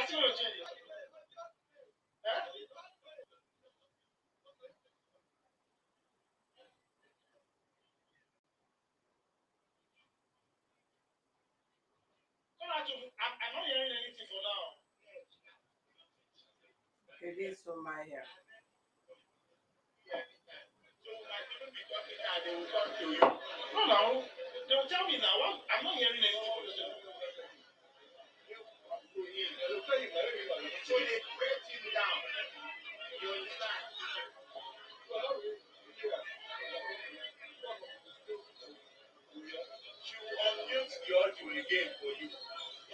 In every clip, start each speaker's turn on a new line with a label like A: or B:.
A: not hearing anything for now.
B: It is from my hair.
A: So my people be talking now, they will talk to you. No, no. They will tell me now. I'm not hearing anything. So they break him down. You understand? She will unmute the audio again for you.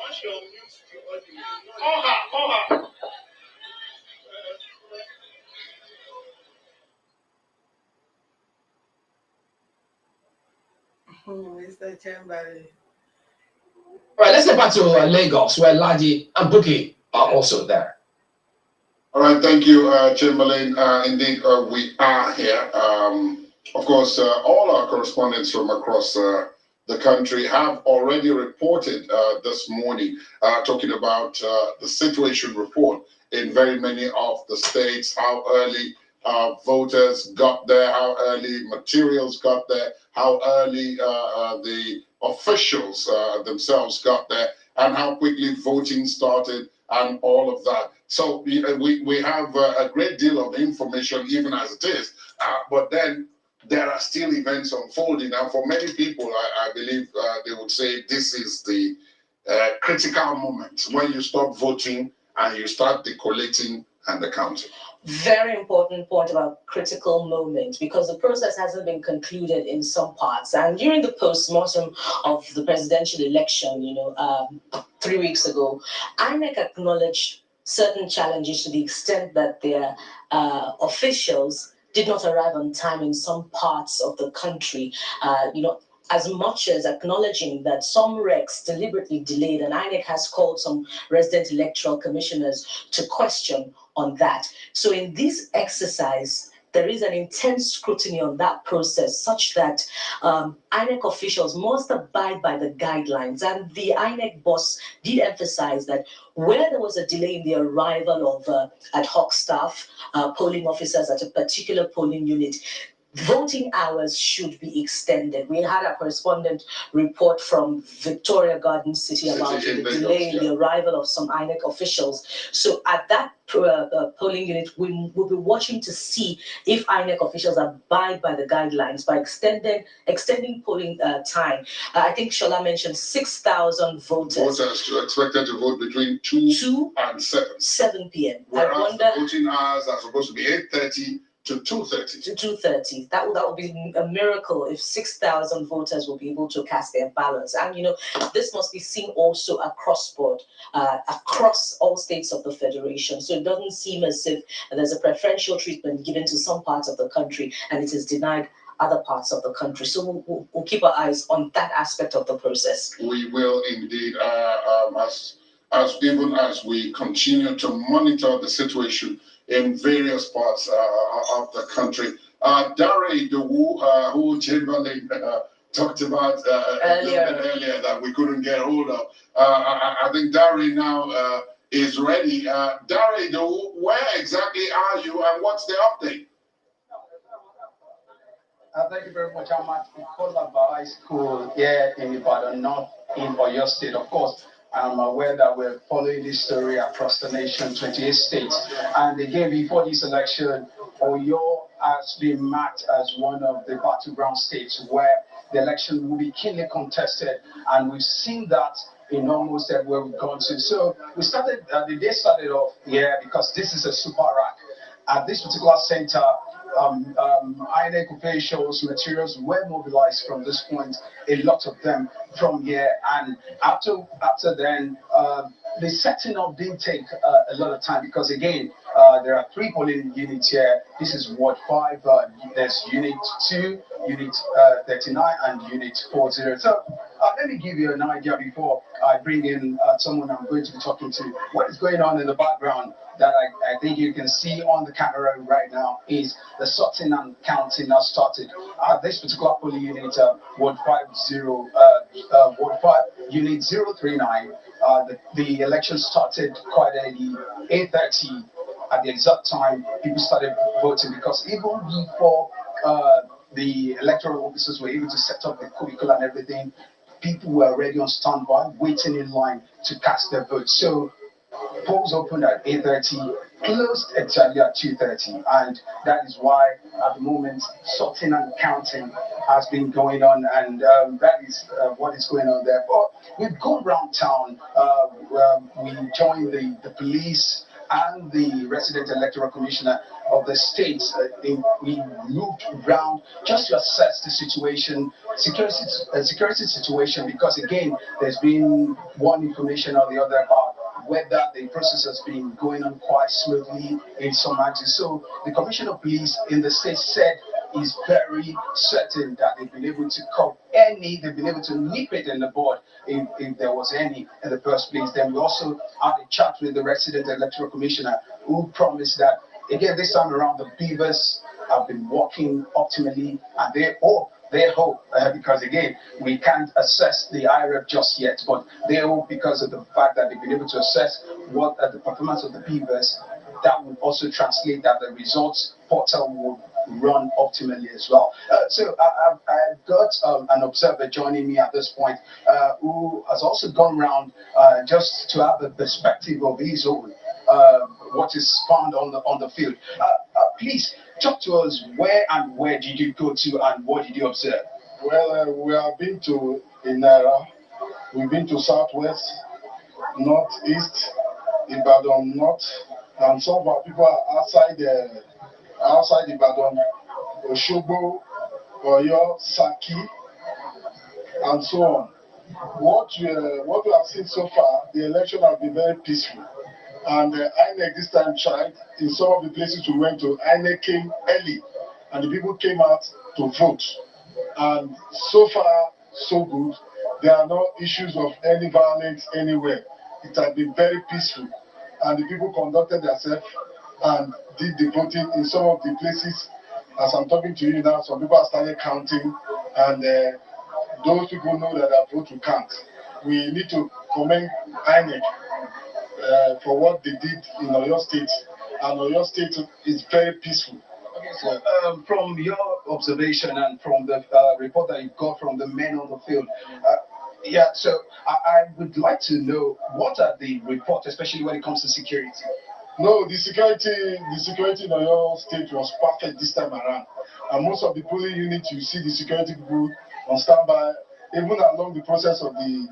A: Once you unmute the audio, call her, call her.
B: Mr. Chamberlain.
C: All right, let's get back to Lagos, where Laji and Bukky are also there.
D: All right, thank you, Chamberlain. Indeed, we are here. Of course, all our correspondents from across the country have already reported this morning, talking about the situation report in very many of the states, how early voters got there, how early materials got there, how early the officials themselves got there, and how quickly voting started, and all of that. So we have a great deal of information, even as it is, but then there are still events unfolding. And for many people, I believe they would say this is the critical moment when you stop voting and you start the collating and the counting.
E: Very important point about critical moment, because the process hasn't been concluded in some parts. And during the post-mortem of the presidential election, 3 weeks ago, INEC acknowledged certain challenges to the extent that their officials did not arrive on time in some parts of the country. As much as acknowledging that some recs deliberately delayed, and INEC has called some resident electoral commissioners to question on that. So in this exercise, there is an intense scrutiny on that process, such that INEC officials must abide by the guidelines. And the INEC boss did emphasize that where there was a delay in the arrival of ad hoc staff, polling officers at a particular polling unit, voting hours should be extended. We had a correspondent report from Victoria Garden City about the delay in the arrival of some INEC officials. So at that polling unit, we will be watching to see if INEC officials abide by the guidelines by extending polling time. I think Shola mentioned 6,000 voters.
D: Voters expected to vote between 2 and
E: 7 p.m.
D: Whereas the voting hours are supposed to be 8:30 to 2:30.
E: To 2:30. That would be a miracle if 6,000 voters will be able to cast their ballots. And this must be seen also across board, across all states of the federation. So it doesn't seem as if there's a preferential treatment given to some parts of the country and it is denied other parts of the country. So we'll keep our eyes on that aspect of the process.
D: We will indeed, even as we continue to monitor the situation in various parts of the country. Dare Idowu, who Chamberlain talked about earlier that we couldn't get hold of. I think Dare now is ready. Dare Idowu, where exactly are you and what's the update?
F: Thank you very much. I'm at Kola High School here in Ibadan, North in Oyo State. Of course, I'm aware that we're following this story across the nation, 28 states. And again, before this election, Oyo has been marked as one of the battleground states where the election will be keenly contested. And we've seen that in almost everywhere we've gone to. So we started, the day started off here because this is a super rack. At this particular center, INEC officials, materials were mobilized from this point, a lot of them from here. And after then, the setting up didn't take a lot of time because, again, there are 3 polling units here. This is Ward 5, there's Unit 2, Unit 39, and Unit 40. So let me give you an idea before I bring in someone I'm going to be talking to. What is going on in the background that I think you can see on the camera right now is the sorting and counting has started. This particular polling unit, Ward 5, Unit 039, The election started quite early, 8:30 at the exact time people started voting, because even before the electoral officers were able to set up the cubicle and everything, people were already on standby, waiting in line to cast their vote. So polls opened at 8:30, closed exactly at 2:30, and that is why at the moment sorting and counting has been going on, and that is what is going on there. But we've gone around town. We joined the police and the resident electoral commissioner of the state. We moved around just to assess the situation, security situation, because again, there's been one information or the other about whether the process has been going on quite smoothly in some axes. So the commissioner of police in the state said is very certain that they've been able to they've been able to nip it in the bud if there was any in the first place. Then we also had a chat with the resident electoral commissioner, who promised that, again, this time around, the beavers have been working optimally, and they hope, because again, we can't assess the IRF just yet, but they hope, because of the fact that they've been able to assess what the performance of the beavers, that would also translate that the results portal would run optimally as well. So I've got an observer joining me at this point, who has also gone around just to have a perspective of his own, what is found on the field. Please talk to us. Where did you go to, and what did you observe?
G: Well, we have been to Inara, we've been to Southwest, Northeast, Ibadan North, and some of our people are outside Ibadan, Osogbo, Oyo, Saki, and so on. What we have seen so far, the election has been very peaceful. And INEC this time tried. In some of the places we went to, INEC came early, and the people came out to vote. And so far, so good. There are no issues of any violence anywhere. It has been very peaceful. And the people conducted themselves and did the voting in some of the places. As I'm talking to you now, some people have started counting, and those people know that their vote will count. We need to commend INEC for what they did in Oyo State, and Oyo State is very peaceful.
F: Okay, so from your observation and from the report that you got from the men on the field, so I would like to know, what are the reports, especially when it comes to security?
G: No, the security in Oyo State was perfect this time around, and most of the polling units, you see the security people on standby, even along the process of the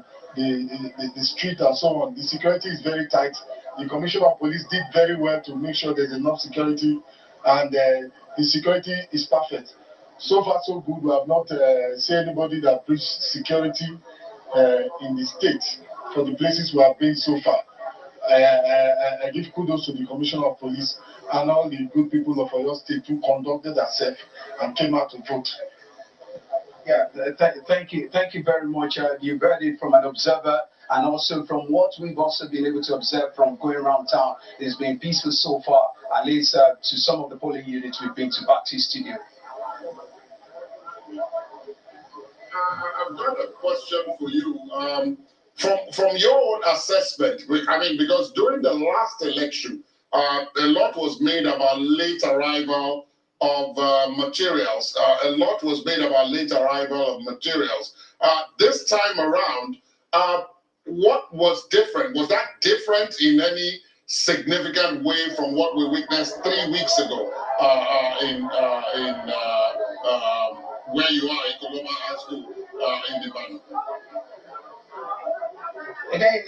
G: street and so on. The security is very tight. The Commissioner of Police did very well to make sure there's enough security, and the security is perfect. So far, so good. We have not seen anybody that breached security in the state for the places we have been so far. I give kudos to the Commissioner of Police and all the good people of Oyo State who conducted themselves and came out to vote.
F: Yeah, thank you very much. You heard it from an observer, and also from what we've also been able to observe from going around town. It's been peaceful so far, at least to some of the polling units we've been to. Back to studio.
D: I've got a question for you. From your own assessment, I mean, because during the last election, a lot was made about late arrival of materials. A lot was made about late arrival of materials. This time around, what was different? Was that different in any significant way from what we witnessed 3 weeks ago in where you are in Koloma High School in Ibadan?
F: Again,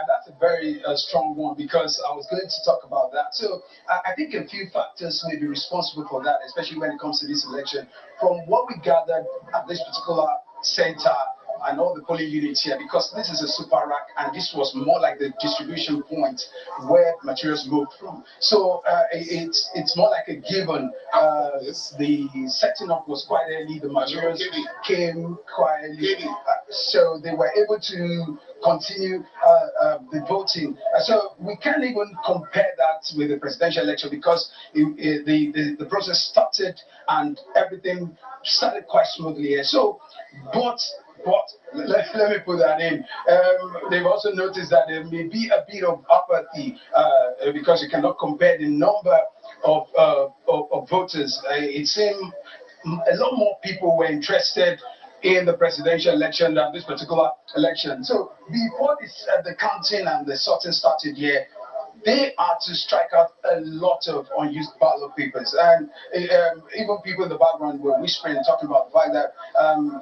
F: that's a very strong one, because I was going to talk about that. So I think a few factors may be responsible for that, especially when it comes to this election. From what we gathered at this particular center and all the polling units here, because this is a super rack, and this was more like the distribution point where materials moved from. So it's more like a given. The setting up was quite early. The materials came quietly, so they were able to continue the voting. So we can't even compare that with the presidential election, because the process started and everything started quite smoothly here. So, but But let me put that in. They've also noticed that there may be a bit of apathy because you cannot compare the number of voters. It seemed a lot more people were interested in the presidential election than this particular election. So before the counting and the sorting started here, they are to strike out a lot of unused ballot papers. And even people in the background were whispering and talking about the fact that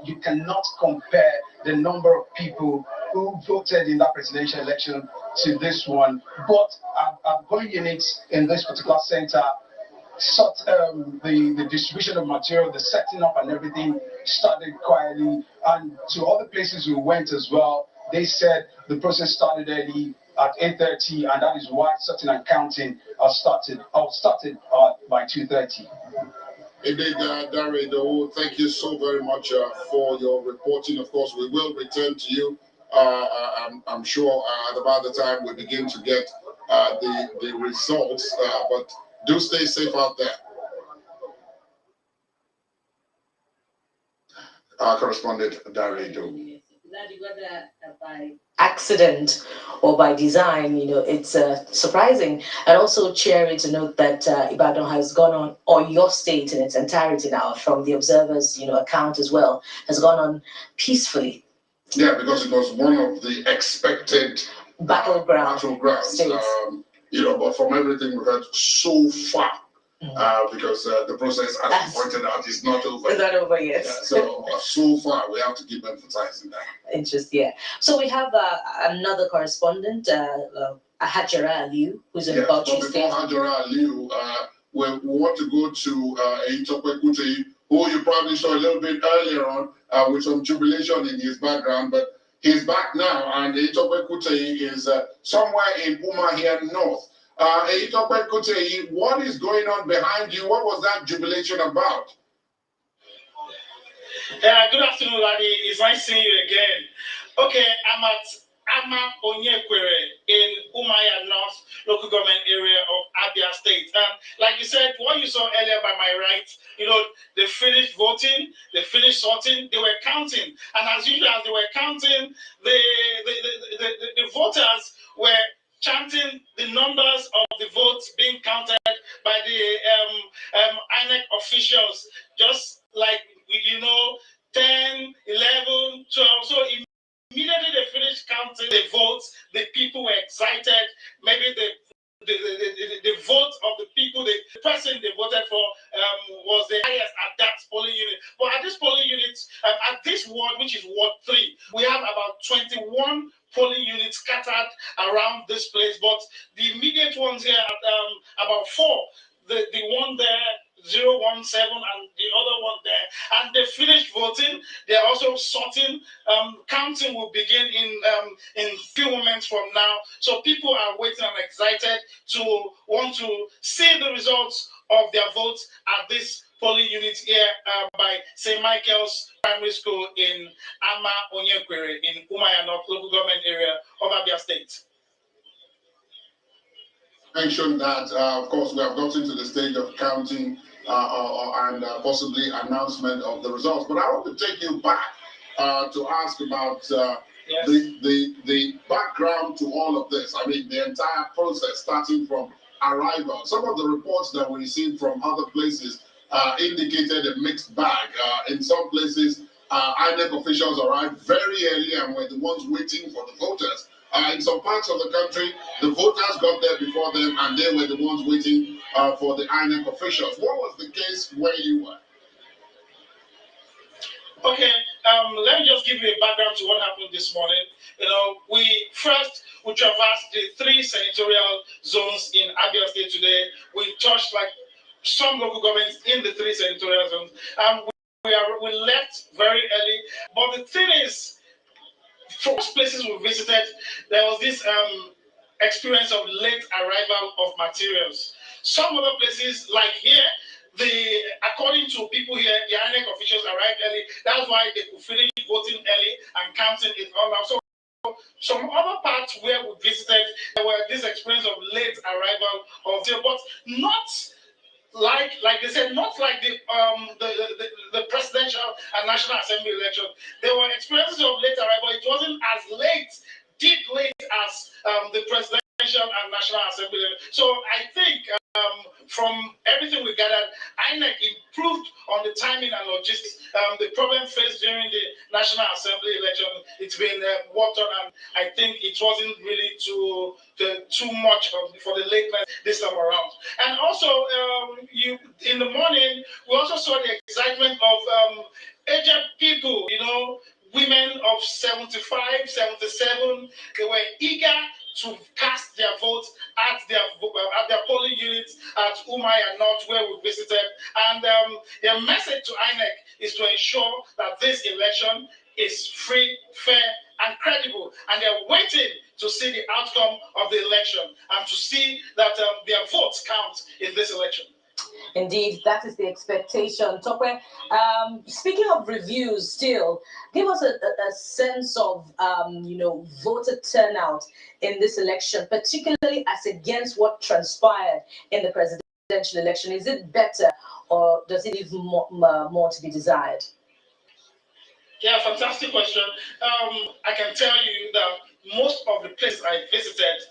F: you cannot compare the number of people who voted in that presidential election to this one. But our polling units in this particular center, the distribution of material, the setting up and everything started quietly. And to other places we went as well, they said the process started early at 8:30, and that is why sorting and counting started by 2:30.
D: Indeed, Dare Idowu, thank you so very much for your reporting. Of course, we will return to you. I'm sure at about the time we begin to get the results, but do stay safe out there. Our correspondent, Dare Idowu.
E: Whether by accident or by design, it's surprising and also cheering to note that Ibadan has gone on, or your state in its entirety now, from the observers, account as well, has gone on peacefully.
D: Yeah, because it was one of the expected battlegrounds. But from everything we've heard so far, because the process, as you pointed out, is not over.
E: It's not over yet.
D: Yeah, so far, we have to keep emphasizing that.
E: Interesting, yeah. So we have another correspondent, Hajara Aliu, who's in Bauchi State.
D: Before Hajara Aliu, we want to go to Eyitope Kutei, who you probably saw a little bit earlier on with some jubilation in his background, but he's back now, and Eyitope Kutei is somewhere in Umuahia North. Eyitope Kutei, what is going on behind you? What was that jubilation about?
A: Yeah, good afternoon, Ladi. It's nice seeing you again. Okay, I'm at Ama Onyekwere in Umuahia North local government area of Abia State. And like you said, what you saw earlier by my right, they finished voting, they finished sorting, they were counting. And as usual, as they were counting, the voters were chanting the numbers of the votes being counted by the INEC officials, just like 10, 11, 12. So immediately they finished counting the votes, the people were excited. Maybe the vote of the people, the person they voted for was the highest at that polling unit. But at this polling unit, at this ward, which is Ward 3, we have about 21 polling units scattered around this place. But the immediate ones here, about 4, the one there, 017, and the other one there, and they finished voting. They're also sorting. Counting will begin in few moments from now. So people are waiting and excited to want to see the results of their votes at this polling unit here by St. Michael's Primary School in Ama Onyekwere in Umuahia North local government area of Abia State.
D: Mentioned that, of course, we have gotten to the stage of counting and possibly announcement of the results. But I want to take you back to ask about the background to all of this. I mean, the entire process, starting from arrival. Some of the reports that we received from other places indicated a mixed bag. In some places, INEC officials arrived very early and were the ones waiting for the voters. In some parts of the country, the voters got there before them and they were the ones waiting for the INEC officials. What was the case where you were?
A: Okay, let me just give you a background to what happened this morning. We traversed the 3 senatorial zones in Abia State today. We touched like some local governments in the 3 senatorial zones. We left very early. But the thing is, for most places we visited, there was this experience of late arrival of materials. Some other places, like here, according to people here, the INEC officials arrived early. That's why they could finish voting early and counting it all now. So some other parts where we visited, there were this experience of late arrival of material, but not like they said, not like the presidential presidential and National Assembly election. There were experiences of late arrival. It wasn't as late, deep late as the presidential and National Assembly. So I think from everything we gathered, INEC improved on the timing and logistics. The problem faced during the National Assembly election, it's been worked on, and I think it wasn't really too much for the lateness this time around. And also, in the morning, we also saw the excitement of aged people, women of 75, 77. They were eager to cast their votes at their polling units at Umuahia North, where we visited. And their message to INEC is to ensure that this election is free, fair, and credible. And they're waiting to see the outcome of the election and to see that their votes count in this election.
E: Indeed, that is the expectation. Tope, speaking of reviews, still, give us a sense of, voter turnout in this election, particularly as against what transpired in the presidential election. Is it better, or does it leave more to be desired?
A: Yeah, fantastic question. I can tell you that most of the places I visited,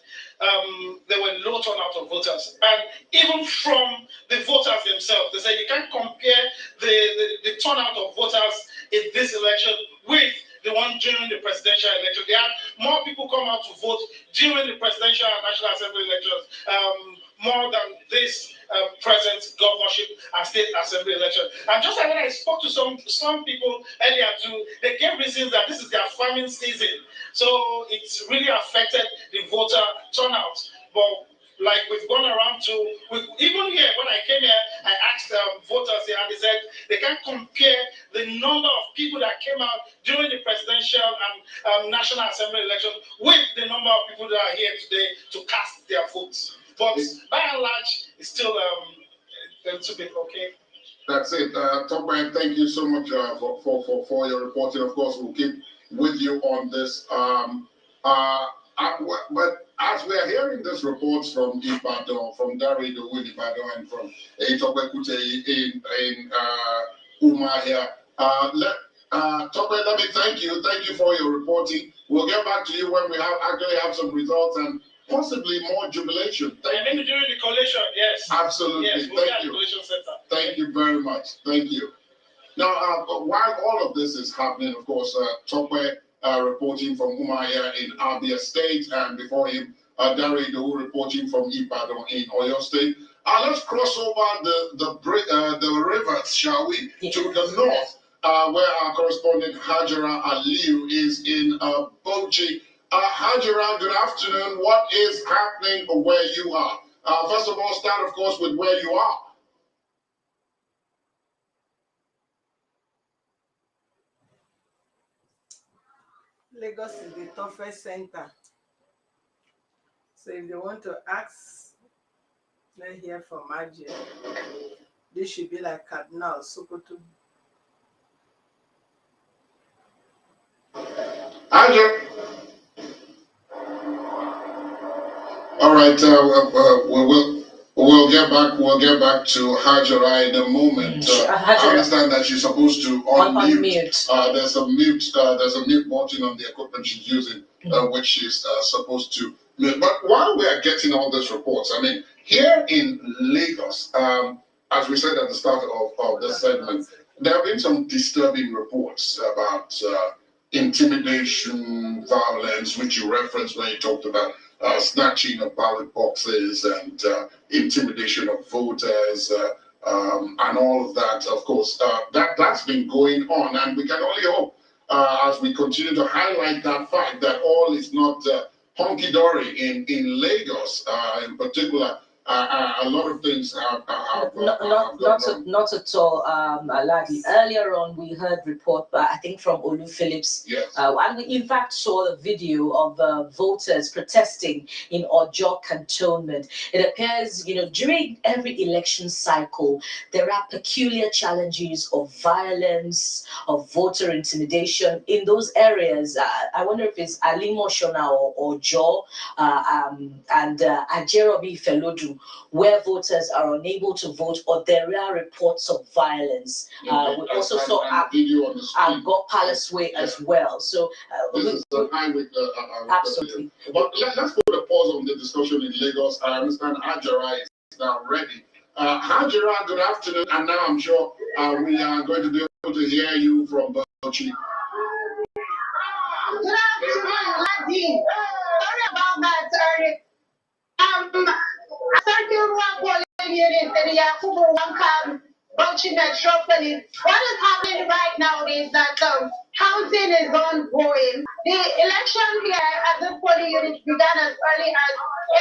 A: there were low turnout of voters, and even from the voters themselves, they say you can't compare the turnout of voters in this election with the one during the presidential election. They had more people come out to vote during the presidential and National Assembly elections, more than this present governorship and state assembly election. And just like when I spoke to some people earlier too, they gave reasons that this is their farming season, so it's really affected the voter turnout. But like we've gone around even here, when I came here, I asked voters here, and they said they can't compare the number of people that came out during the presidential and National Assembly election with the number of people that are here today to cast their votes. But by and large, it's still a little bit okay.
D: That's it. Tope, thank you so much for your reporting. Of course, we'll keep with you on this. But as we are hearing these reports from Ibadan, from Dare Idowu in Ibadan, and from Tope Kute in Umuahia, Tope, let me thank you. Thank you for your reporting. We'll get back to you when we actually have some results and possibly more jubilation.
A: Maybe during the collation, yes.
D: Absolutely.
A: Yes, we'll
D: Thank you.
A: collation center.
D: Thank you very much. Thank you. Now, while all of this is happening, of course, Tope reporting from Umuahia in Abia State, and before him, Dare Idowu reporting from Ibadan in Oyo State. Let's cross over the rivers, shall we, to the north, where our correspondent Hajara Aliu is in Bauchi. Hajara, good afternoon. What is happening where you are? First of all, start, of course, with where you are.
B: Lagos is the toughest center. So if they want to ask, let's hear from Ajay. This should be like Kaduna or Sokoto.
D: Ajay. All right, we'll get back to Hajara in a moment. I understand that she's supposed to unmute. There's a mute button on the equipment she's using, which she's supposed to mute. But while we are getting all these reports, I mean, here in Lagos, as we said at the start of this segment, there have been some disturbing reports about intimidation, violence, which you referenced when you talked about snatching of ballot boxes and intimidation of voters and all of that. Of course, that's been going on, and we can only hope as we continue to highlight that fact that all is not hunky-dory in Lagos in particular. A lot of things have
E: not at all, Aladi. Earlier on, we heard report, I think from Olu Phillips,
D: yes.
E: And we in fact saw the video of voters protesting in Ojo Cantonment. It appears, during every election cycle, there are peculiar challenges of violence, of voter intimidation in those areas. I wonder if it's Alimo Shona or Ojo and Ajerobi Felodu. where voters are unable to vote or there are reports of violence. We also saw Agor Palace Way as well. So
D: this is the highway.
E: Absolutely.
D: But let's put a pause on the discussion in Lagos. I understand Hajara is now ready. Hajara, good afternoon. And now I'm sure we are going to be able to hear you from Bauchi.
H: Good afternoon, Ladi. Sorry about that. I started one polling unit in the Yakubu Wankam Bauchi Metropolis. What is happening right now is that counting is ongoing. The election here at this polling unit began as early as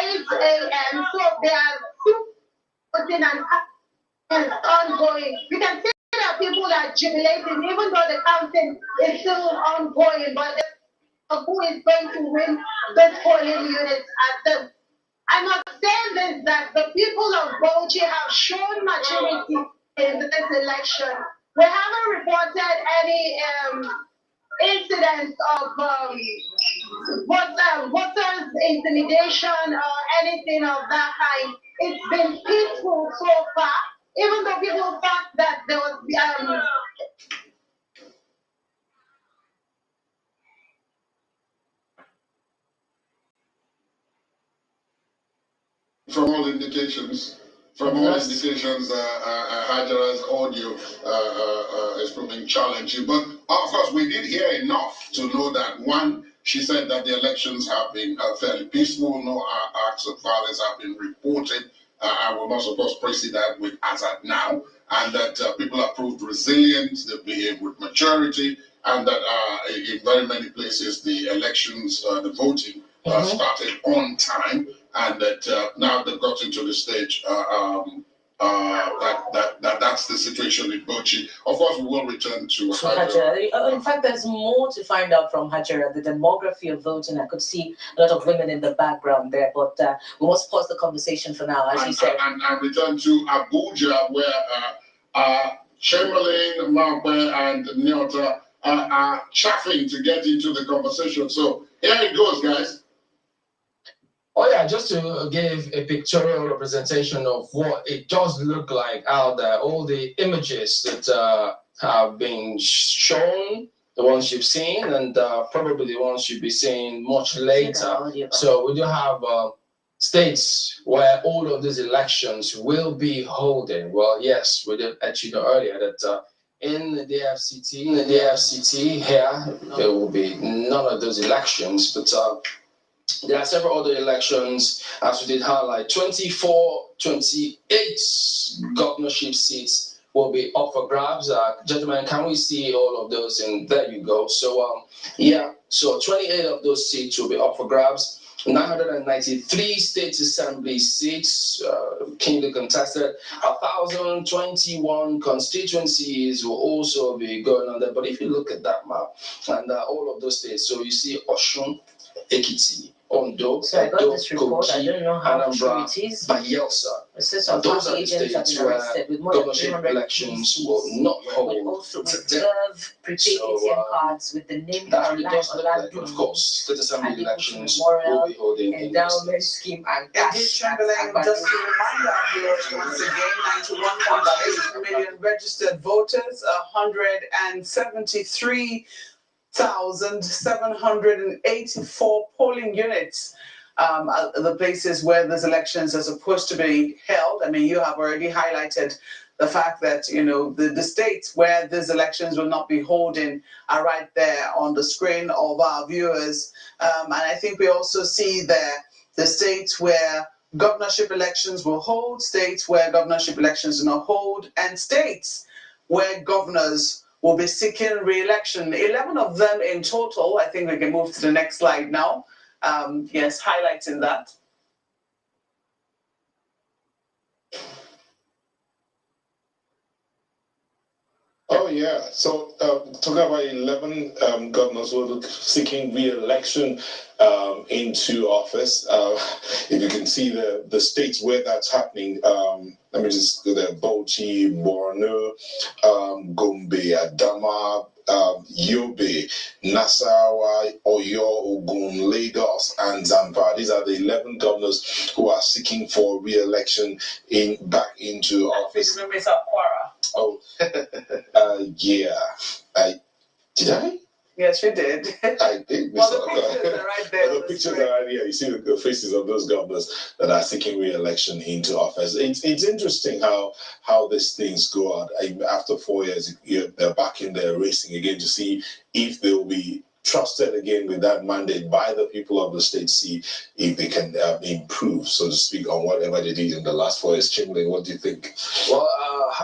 H: 8 a.m. So they are still voting and ongoing. You can see that people are jubilating, even though the counting is still ongoing. But who is going to win this polling unit at them? I must say this, that the people of Bauchi have shown maturity in this election. We haven't reported any incidents of voters intimidation or anything of that kind. It's been peaceful so far, even though people thought that there was
D: From all indications, Hajara's audio is proving challenging. But of course, we did hear enough to know that one, she said that the elections have been fairly peaceful. No acts of violence have been reported. I will not, of course, proceed that with as at now, and that people have proved resilient. They behave with maturity, and that in very many places the elections, the voting started on time. And that now they've got into the stage that's the situation in Bauchi. Of course, we will return to Hajara.
E: In fact, there's more to find out from Hajara. The demography of voting, I could see a lot of women in the background there, but we must pause the conversation for now, as you said.
D: And return to Abuja, where Chamberlain, Mabwe, and Nyota are chaffing to get into the conversation. So here it goes, guys.
C: Oh yeah, just to give a pictorial representation of what it does look like out there, all the images that have been shown, the ones you've seen, and probably the ones you'll be seeing much later. So we do have states where all of these elections will be holding. Well, yes, we did let you know earlier that in the FCT here, there will be none of those elections, but there are several other elections, as we did highlight. 24, 28 governorship seats will be up for grabs. Gentlemen, can we see all of those? And there you go. So, so 28 of those seats will be up for grabs. 993 state assembly seats, keenly contested. 1,021 constituencies will also be going on there. But if you look at that map and all of those states, so you see Osun, Ekiti, Ondo,
E: so I got this report. I don't know how true it is.
C: Bayelsa.
E: It says some
C: those are the
E: agents have
C: states
E: been
C: where
E: arrested with more
C: governorship elections will not hold.
E: Will also reserve prepaid ATM cards with the name
C: that does look like, of course, state assembly elections will be holding
E: endowment scheme and cash.
B: Chamberlain, just to remind our viewers once again, 91.8 million registered voters, 173,784 polling units. The places where these elections are supposed to be held. I mean, you have already highlighted the fact that, you know, the states where these elections will not be holding are right there on the screen of our viewers. And I think we also see there the states where governorship elections will hold, states where governorship elections do not hold, and states where governors will be seeking re-election. 11 of them in total. I think we can move to the next slide now. Yes, highlighting that.
I: Oh yeah, so talking about 11 governors who are seeking re-election into office. If you can see the states where that's happening, let me just go there: Bauchi, Borno, Gombe, Yobe, Adama, Yobe, Nasarawa, Oyo, Ogun, Lagos, and Zamfara. These are the 11 governors who are seeking for re-election back into office. Oh, yeah. Did I?
B: Yes, we did.
I: I did.
B: Well, the pictures are right there.
I: Well, the pictures are right here. You see the faces of those governors that are seeking re-election into office. It's interesting how these things go out. After 4 years, they're back in there racing again to see if they will be trusted again with that mandate by the people of the state, see if they can improve, so to speak, on whatever they did in the last 4 years. Chimley, what do you think?
C: Well,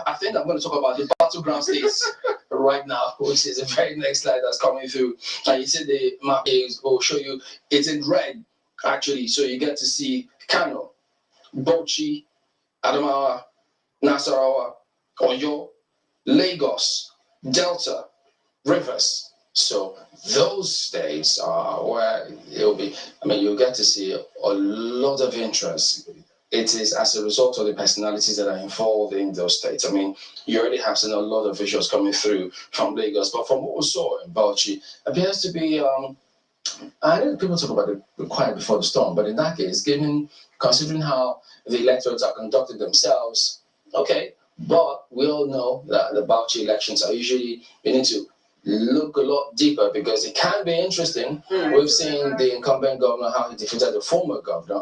C: I think I'm going to talk about the battleground states right now, which is the very next slide that's coming through. And you see the map will show you it's in red, actually. So you get to see Kano, Bauchi, Adamawa, Nasarawa, Oyo, Lagos, Delta, Rivers. So those states are where it'll be. I mean, you'll get to see a lot of interest. It is as a result of the personalities that are involved in those states. I mean, you already have seen a lot of visuals coming through from Lagos, but from what we saw in Bauchi, appears to be. I know people talk about the quiet before the storm, but in that case, considering how the electorates are conducted themselves, okay. But we all know that the Bauchi elections are usually, you need to look a lot deeper because it can be interesting. We've seen the incumbent governor, how he defeated the former governor,